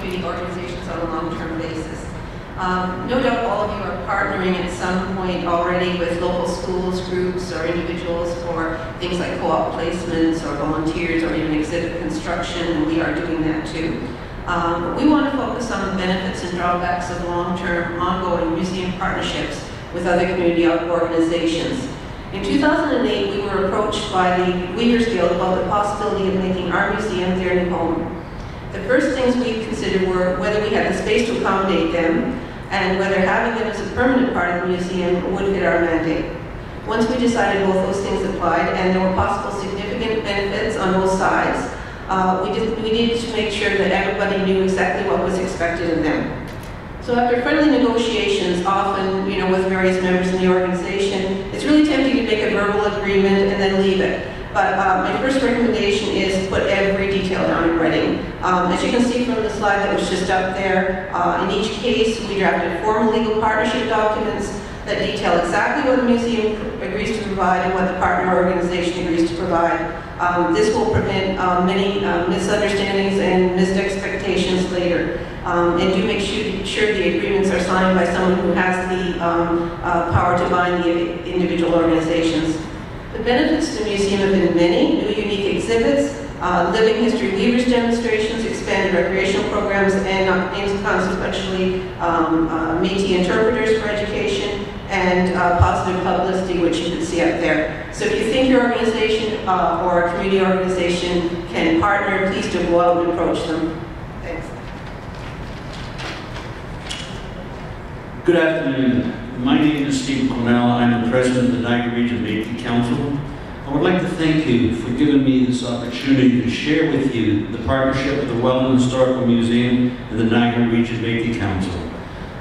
community organizations on a long-term basis. No doubt all of you are partnering at some point already with local schools, groups, or individuals for things like co-op placements or volunteers or even exhibit construction, and we are doing that too. But we want to focus on the benefits and drawbacks of long-term, ongoing museum partnerships with other community organizations. In 2008, we were approached by the Weavers Guild about the possibility of making our museum their new home. The first things we considered were whether we had the space to accommodate them and whether having them as a permanent part of the museum would fit our mandate. Once we decided both those things applied and there were possible significant benefits on both sides, we needed to make sure that everybody knew exactly what was expected of them. So after friendly negotiations, often with various members in the organization, it's really tempting to make a verbal agreement and then leave it. But my first recommendation is to put every detail down in writing. As you can see from the slide that was just up there, in each case we drafted formal legal partnership documents that detail exactly what the museum agrees to provide and what the partner organization agrees to provide. This will prevent many misunderstandings and missed expectations later. And do make sure the agreements are signed by someone who has the power to bind the individual organizations. The benefits to the museum have been many: new unique exhibits, living history weavers demonstrations, expanded recreational programs, and consequentially Metis interpreters for education, and positive publicity, which you can see up there. So if you think your organization or a community organization can partner, please do go out and approach them. Thanks. Good afternoon. My name is Quesnelle. I'm the president of the Niagara Region Metis Council. I would like to thank you for giving me this opportunity to share with you the partnership of the Welland Historical Museum and the Niagara Region Metis Council.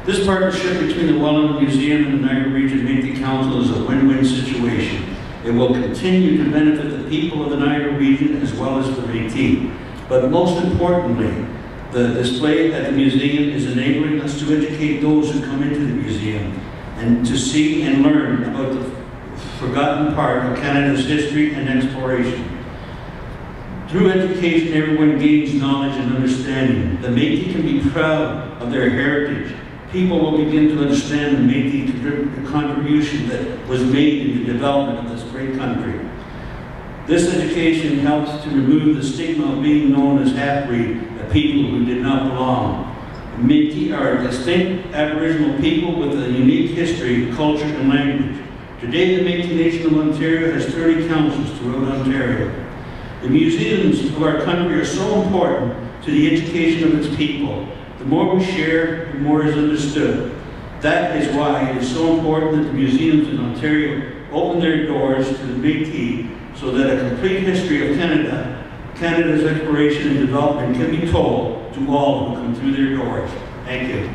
This partnership between the Welland Museum and the Niagara Region Metis Council is a win-win situation. It will continue to benefit the people of the Niagara region as well as the Métis. But most importantly, the display at the museum is enabling us to educate those who come into the museum and to see and learn about the forgotten part of Canada's history and exploration. Through education, everyone gains knowledge and understanding. The Métis can be proud of their heritage. People will begin to understand the Métis contribution that was made in the development of this great country. This education helps to remove the stigma of being known as half-breed, a people who did not belong. Métis are a distinct Aboriginal people with a unique history, culture, and language. Today, the Métis Nation of Ontario has 30 councils throughout Ontario. The museums of our country are so important to the education of its people. The more we share, the more is understood. That is why it is so important that the museums in Ontario open their doors to the Métis so that a complete history of Canada's exploration and development can be told to all who come through their doors. Thank you.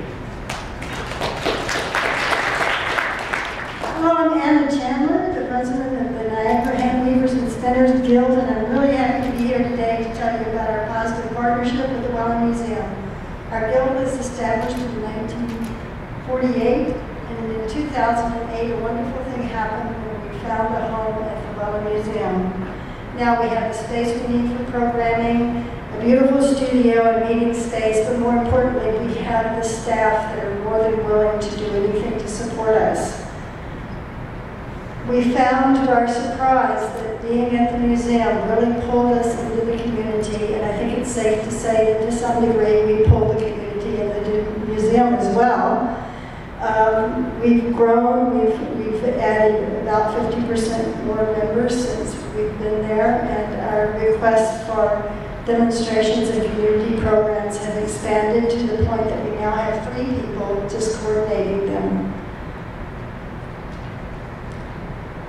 Hello, I'm Chandler, the president of the Niagara Handweavers and Spinners Guild, and I'm really happy to be here today to tell you about our positive partnership with the Welland Museum. Our guild was established in 1948, and in 2008, a wonderful thing happened when we found a home at the Welland Museum. Now we have the space we need for programming, a beautiful studio and meeting space, but more importantly, we have the staff that are more than willing to do anything to support us. We found, to our surprise, that being at the museum really pulled us into the community, and I think it's safe to say that to some degree we pulled the community into the museum as well. We've grown, we've added about 50% more members since we've been there, and our requests for demonstrations and community programs have expanded to the point that we now have 3 people just coordinating them.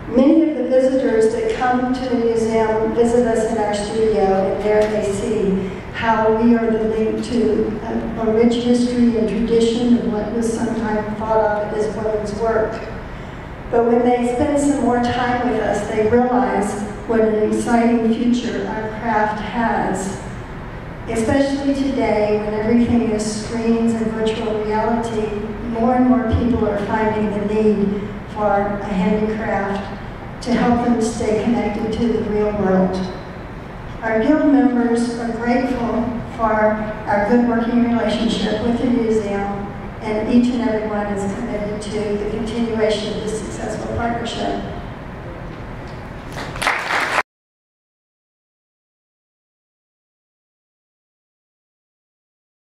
Many of the visitors that come to the museum visit us in our studio, and there they see how we are the link to a rich history and tradition of what was sometimes thought of as women's work. But when they spend some more time with us, they realize what an exciting future our craft has. Especially today, when everything is screens and virtual reality, more and more people are finding the need for a handicraft to help them stay connected to the real world. Our guild members are grateful for our good working relationship with the museum, and each and every one is committed to the continuation of this successful partnership.